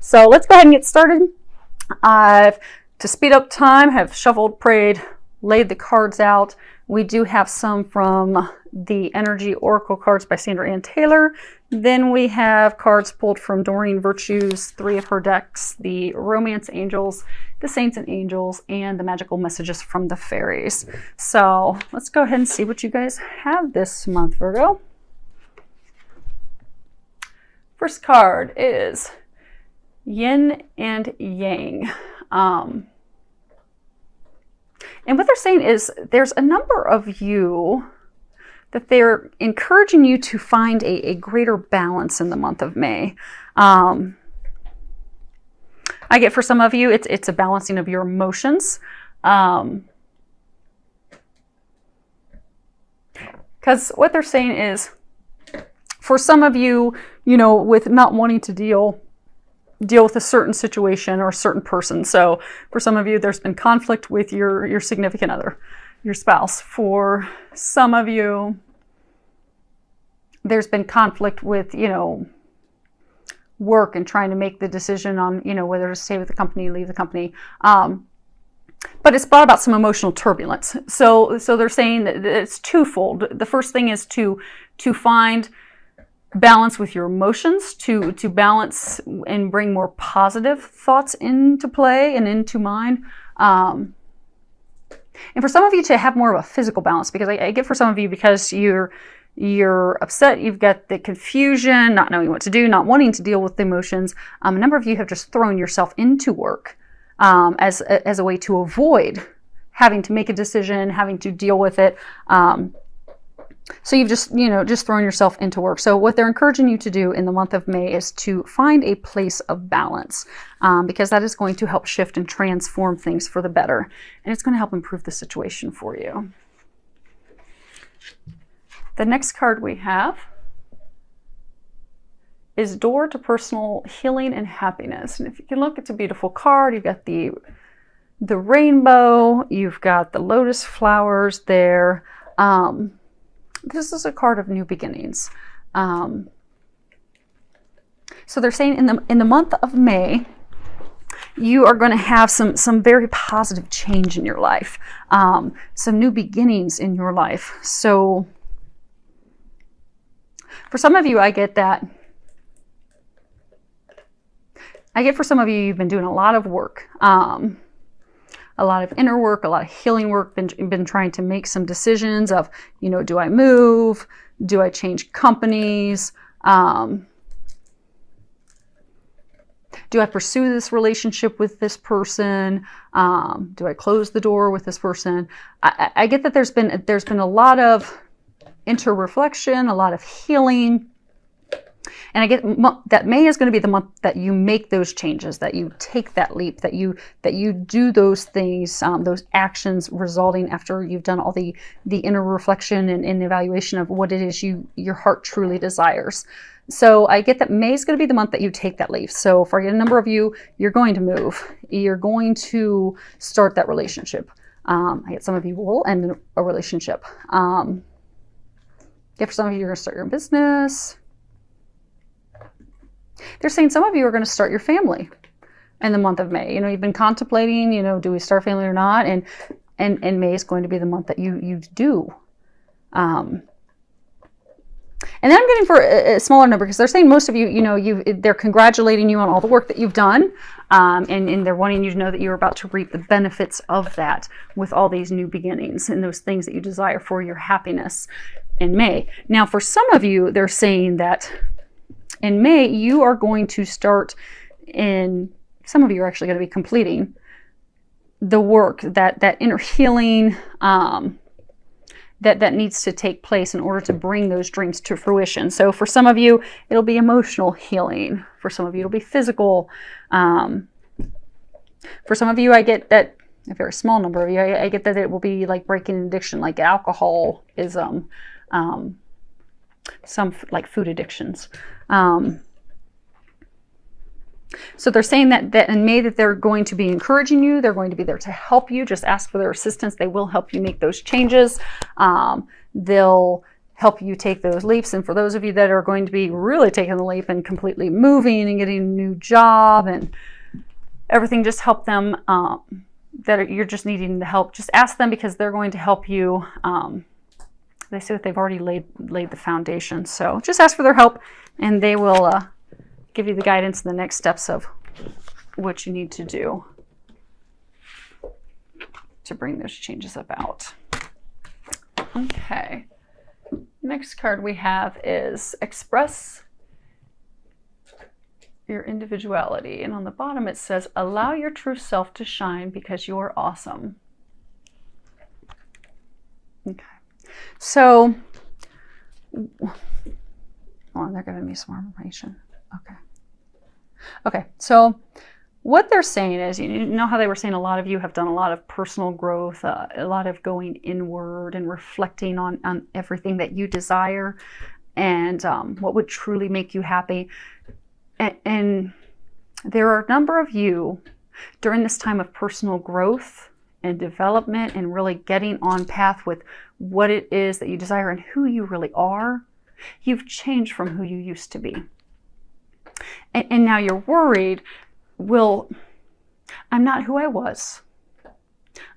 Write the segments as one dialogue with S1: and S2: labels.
S1: So let's go ahead and get started. To speed up time, have shuffled, prayed, laid the cards out. We do have some from the Energy Oracle cards by Sandra Ann Taylor. Then we have cards pulled from Doreen Virtue's 3 of her decks, the Romance Angels, the Saints and Angels, and the Magical Messages from the Fairies. So let's go ahead and see what you guys have this month, Virgo. First card is Yin and Yang. And what they're saying is there's a number of you that they're encouraging you to find a greater balance in the month of May. I get for some of you, it's a balancing of your emotions. Because what they're saying is, for some of you, with not wanting to deal with a certain situation or a certain person. So for some of you, there's been conflict with your significant other, your spouse. For some of you, there's been conflict with, work and trying to make the decision on, whether to stay with the company, leave the company. But it's brought about some emotional turbulence. So they're saying that it's twofold. The first thing is to find balance with your emotions, to balance and bring more positive thoughts into play and into mind. And for some of you to have more of a physical balance, because I get for some of you, because you're upset, you've got the confusion, not knowing what to do, not wanting to deal with the emotions. A number of you have just thrown yourself into work as a way to avoid having to make a decision, having to deal with it. So you've just thrown yourself into work. So what they're encouraging you to do in the month of May is to find a place of balance, because that is going to help shift and transform things for the better. And it's going to help improve the situation for you. The next card we have is Door to Personal Healing and Happiness. And if you can look, it's a beautiful card. You've got the rainbow, you've got the lotus flowers there. This is a card of new beginnings. So they're saying in the month of May, you are going to have some very positive change in your life, some new beginnings in your life. So for some of you, I get for some of you, you've been doing a lot of work. A lot of inner work, a lot of healing work, been trying to make some decisions of, do I move? Do I change companies? Do I pursue this relationship with this person? Do I close the door with this person? I get that there's been a lot of inter-reflection, a lot of healing. And I get that May is going to be the month that you make those changes, that you take that leap, that you do those things, those actions resulting after you've done all the inner reflection and evaluation of what it is your heart truly desires. So I get that May is going to be the month that you take that leap. So for a number of you, you're going to move. You're going to start that relationship. I get some of you will end a relationship. For some of you, you're going to start your own business. They're saying some of you are going to start your family in the month of May. You've been contemplating, do we start a family or not? And May is going to be the month that you do. And then I'm getting for a smaller number, because they're saying most of you, they're congratulating you on all the work that you've done. And they're wanting you to know that you're about to reap the benefits of that with all these new beginnings and those things that you desire for your happiness in May. Now, for some of you, they're saying that in May, you are going to start some of you are actually going to be completing the work, that inner healing that needs to take place in order to bring those dreams to fruition. So for some of you, it'll be emotional healing. For some of you, it'll be physical. For some of you, I get that, a very small number of you, I get that it will be like breaking an addiction, like alcoholism, some like food addictions. So they're saying that in May that they're going to be encouraging you. They're going to be there to help you. Just ask for their assistance. They will help you make those changes. They'll help you take those leaps. And for those of you that are going to be really taking the leap and completely moving and getting a new job and everything, just help them you're just needing the help. Just ask them, because they're going to help you. They say that they've already laid the foundation. So just ask for their help, and they will give you the guidance and the next steps of what you need to do to bring those changes about. Okay. Next card we have is express your individuality. And on the bottom it says, allow your true self to shine because you're awesome. Okay. So, they're giving me some more information. Okay. So what they're saying is, you know how they were saying a lot of you have done a lot of personal growth, a lot of going inward and reflecting on everything that you desire and what would truly make you happy. And there are a number of you during this time of personal growth and development and really getting on path with what it is that you desire and who you really are. You've changed from who you used to be. And now you're worried, I'm not who I was.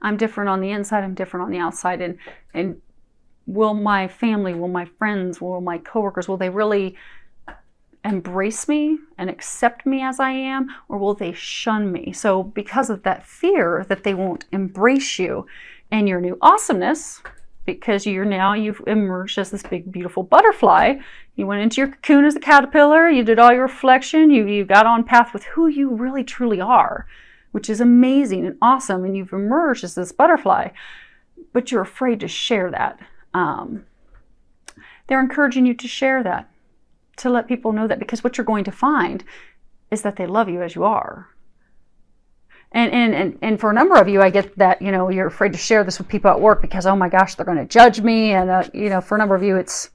S1: I'm different on the inside, I'm different on the outside. And will my family, will my friends, will my coworkers, will they really embrace me and accept me as I am, or will they shun me? So because of that fear that they won't embrace you and your new awesomeness, because you've emerged as this big, beautiful butterfly. You went into your cocoon as a caterpillar, you did all your reflection, you got on path with who you really truly are, which is amazing and awesome, and you've emerged as this butterfly, but you're afraid to share that. They're encouraging you to share that, to let people know that, because what you're going to find is that they love you as you are. And for a number of you, I get that, you're afraid to share this with people at work because, oh my gosh, they're going to judge me. And, for a number of you, it's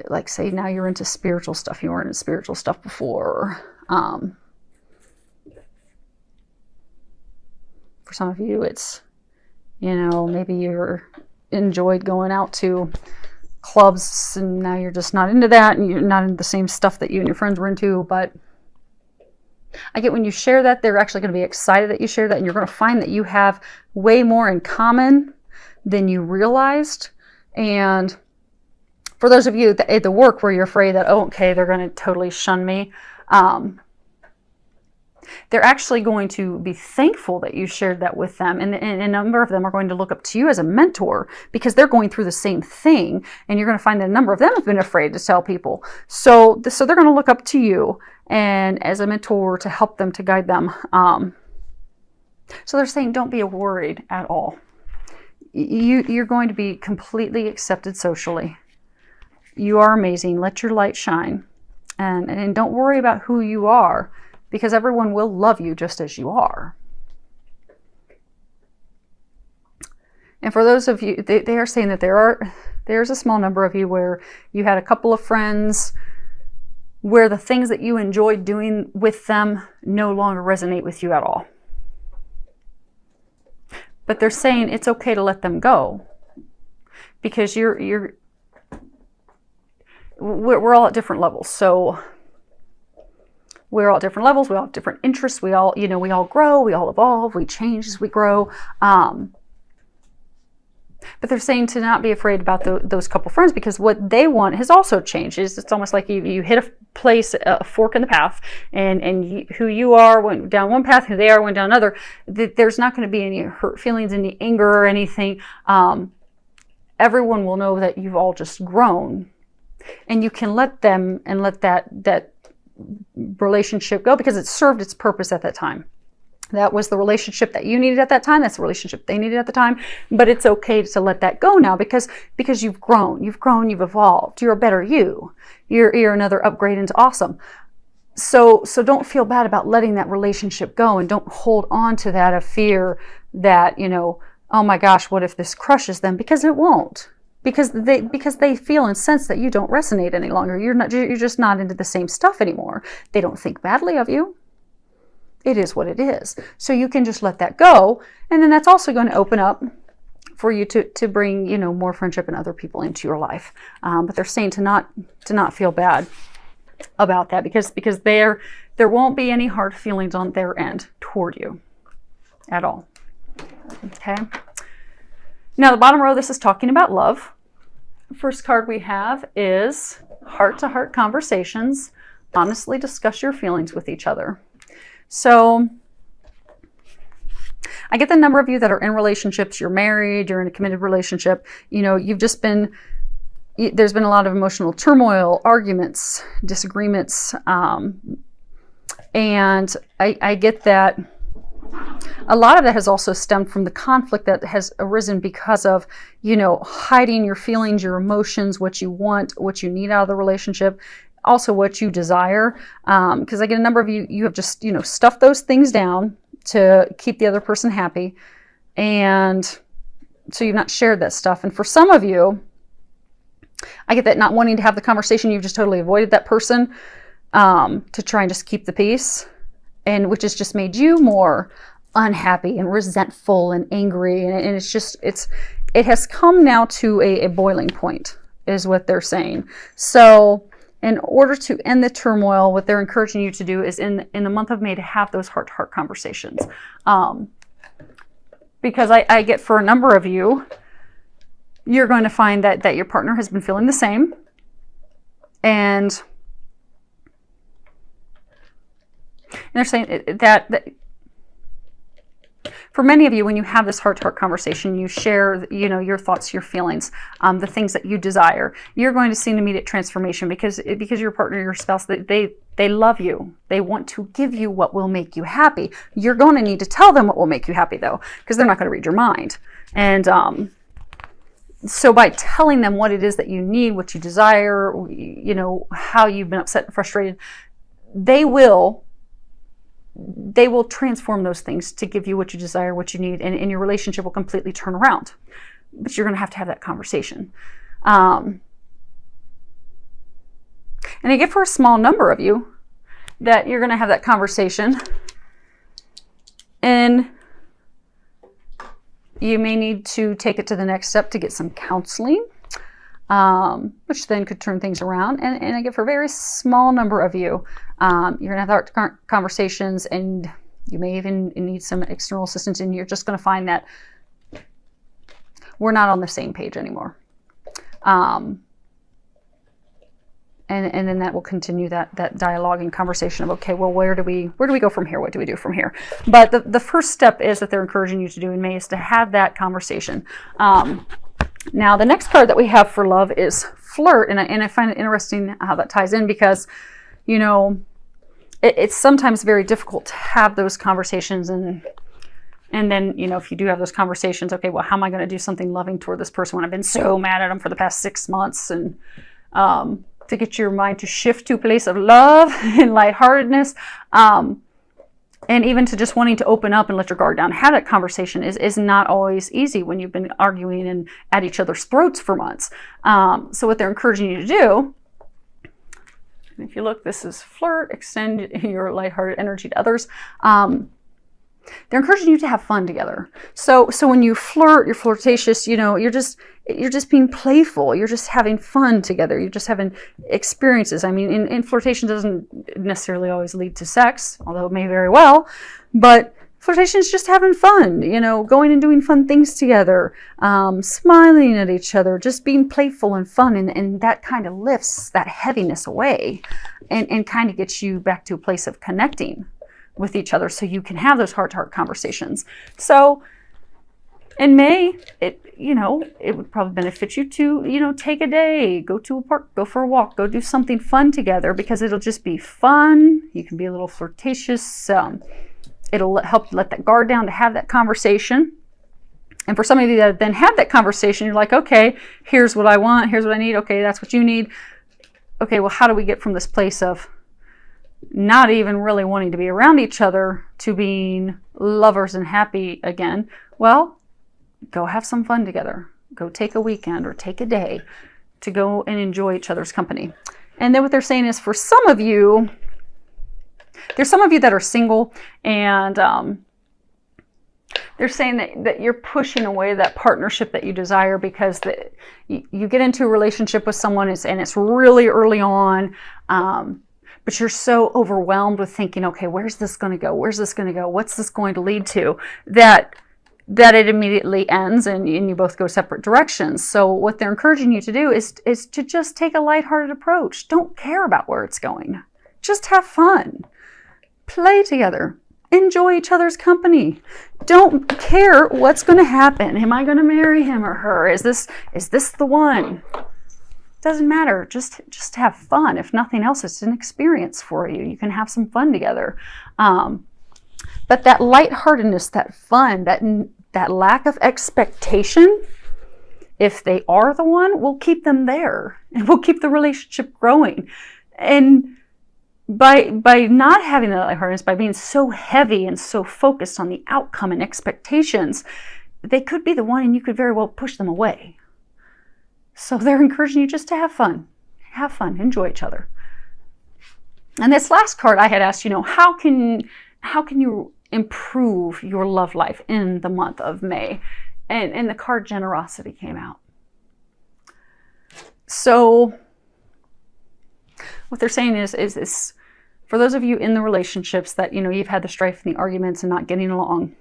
S1: like, say now you're into spiritual stuff. You weren't into spiritual stuff before. For some of you, it's, maybe you're enjoyed going out to clubs and now you're just not into that and you're not into the same stuff that you and your friends were into. But I get when you share that, they're actually going to be excited that you share that, and you're going to find that you have way more in common than you realized. And for those of you at the work where you're afraid that, oh, okay, they're going to totally shun me, they're actually going to be thankful that you shared that with them. And a number of them are going to look up to you as a mentor because they're going through the same thing. And you're going to find that a number of them have been afraid to tell people. So they're going to look up to you and as a mentor to help them, to guide them. So they're saying, don't be worried at all. You're going to be completely accepted socially. You are amazing. Let your light shine. And don't worry about who you are, because everyone will love you just as you are. And for those of you, they are saying that there's a small number of you where you had a couple of friends where the things that you enjoyed doing with them no longer resonate with you at all. But they're saying it's okay to let them go, because we're all at different levels. So we're all at different levels. We all have different interests. We all grow, we all evolve, we change as we grow. But they're saying to not be afraid about those couple friends, because what they want has also changed. It's almost like you hit a fork in the path, and who you are went down one path, who they are went down another. There's not going to be any hurt feelings, any anger or anything. Everyone will know that you've all just grown, and you can let them and let that relationship go, because it served its purpose at that time. That was the relationship that you needed at that time. That's the relationship they needed at the time. But it's okay to let that go now, because you've grown, you've evolved. You're a better you. You're another upgrade into awesome. So don't feel bad about letting that relationship go, and don't hold on to that of fear that, oh my gosh, what if this crushes them? Because it won't. Because they feel and sense that you don't resonate any longer. You're just not into the same stuff anymore. They don't think badly of you. It is what it is. So you can just let that go. And then that's also going to open up for you to bring, you know, more friendship and other people into your life. But they're saying to not feel bad about that, because there won't be any hard feelings on their end toward you at all. Okay. Now the bottom row, this is talking about love. First card we have is heart-to-heart conversations. Honestly discuss your feelings with each other. So I get the number of you that are in relationships, you're married, you're in a committed relationship, you know, there's been a lot of emotional turmoil, arguments, disagreements, and I get that a lot of that has also stemmed from the conflict that has arisen because of, you know, hiding your feelings, your emotions, what you want, what you need out of the relationship, also what you desire. Because I get a number of you have just, you know, stuffed those things down to keep the other person happy. And so you've not shared that stuff. And for some of you, I get that not wanting to have the conversation, you've just totally avoided that person to try and just keep the peace, and which has just made you more unhappy and resentful and angry. And it's just, it has come now to a boiling point, is what they're saying. So in order to end the turmoil, what they're encouraging you to do is in the month of May to have those heart-to-heart conversations. Because I get, for a number of you, you're going to find that your partner has been feeling the same. And they're saying that for many of you, when you have this heart-to-heart conversation, you share, you know, your thoughts, your feelings, the things that you desire. You're going to see an immediate transformation because your partner, your spouse, they love you. They want to give you what will make you happy. You're going to need to tell them what will make you happy, though, because they're not going to read your mind. And so by telling them what it is that you need, what you desire, you know, how you've been upset and frustrated, they will transform those things to give you what you desire, what you need, and your relationship will completely turn around. But you're going to have that conversation. And I get, for a small number of you, that you're going to have that conversation, and you may need to take it to the next step to get some counseling, which then could turn things around. And I get, for a very small number of you, you're going to have heart conversations, and you may even need some external assistance, and you're just going to find that we're not on the same page anymore. And then that will continue that dialogue and conversation of, okay, well, where do we go from here? What do we do from here? But the first step is that they're encouraging you to do in May is to have that conversation. Now, the next card that we have for love is flirt, and I find it interesting how that ties in, because, you know, it's sometimes very difficult to have those conversations, and then, you know, if you do have those conversations, okay, well, how am I going to do something loving toward this person when I've been so mad at them for the past 6 months? And to get your mind to shift to a place of love and lightheartedness, and even to just wanting to open up and let your guard down. Have that conversation is not always easy when you've been arguing and at each other's throats for months. So what they're encouraging you to do, if you look, this is flirt, extend your lighthearted energy to others. They're encouraging you to have fun together. So when you flirt, you're flirtatious, you know, you're just being playful. You're just having fun together. You're just having experiences. I mean, in flirtation doesn't necessarily always lead to sex, although it may very well. But flirtation is just having fun, you know, going and doing fun things together, smiling at each other, just being playful and fun. And that kind of lifts that heaviness away and kind of gets you back to a place of connecting with each other, so you can have those heart-to-heart conversations. So in May, it would probably benefit you to, you know, take a day, go to a park, go for a walk, go do something fun together, because it'll just be fun. You can be a little flirtatious. It'll help you let that guard down to have that conversation. And for some of you that then have that conversation, you're like, okay, here's what I want, here's what I need. Okay, that's what you need. Okay, well, how do we get from this place of not even really wanting to be around each other to being lovers and happy again? Well, go have some fun together. Go take a weekend or take a day to go and enjoy each other's company. And then what they're saying is, for some of you, there's some of you that are single, and They're saying that you're pushing away that partnership that you desire because you get into a relationship with someone and it's really early on, but you're so overwhelmed with thinking, okay, where's this going to go? Where's this going to go? What's this going to lead to? That it immediately ends and you both go separate directions. So what they're encouraging you to do is to just take a lighthearted approach. Don't care about where it's going. Just have fun. Play together. Enjoy each other's company. Don't care what's going to happen. Am I going to marry him or her? Is this the one? Doesn't matter. Just have fun. If nothing else, it's an experience for you. You can have some fun together. But that lightheartedness, that fun, that lack of expectation, if they are the one, we'll keep them there and we'll keep the relationship growing. And by not having that lightheartedness, by being so heavy and so focused on the outcome and expectations, they could be the one and you could very well push them away. So they're encouraging you just to have fun. Have fun, enjoy each other. And this last card I had asked, how can you improve your love life in the month of May? And the card generosity came out. So what they're saying is for those of you in the relationships that, you've had the strife and the arguments and not getting along,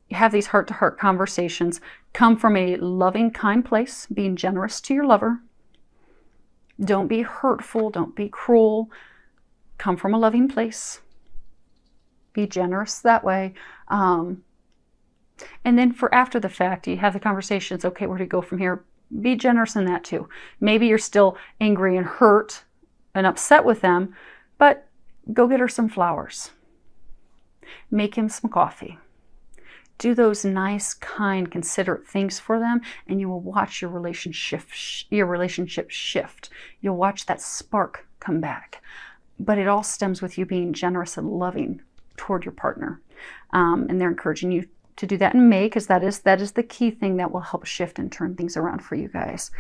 S1: you have these heart-to-heart conversations. Come from a loving, kind place, being generous to your lover. Don't be hurtful. Don't be cruel. Come from a loving place. Be generous that way. And then for after the fact, you have the conversations, okay, where to go from here? Be generous in that too. Maybe you're still angry and hurt and upset with them, but go get her some flowers. Make him some coffee. Do those nice, kind, considerate things for them, and you will watch your relationship shift. You'll watch that spark come back. But it all stems with you being generous and loving toward your partner. And they're encouraging you to do that in May, because that is the key thing that will help shift and turn things around for you guys.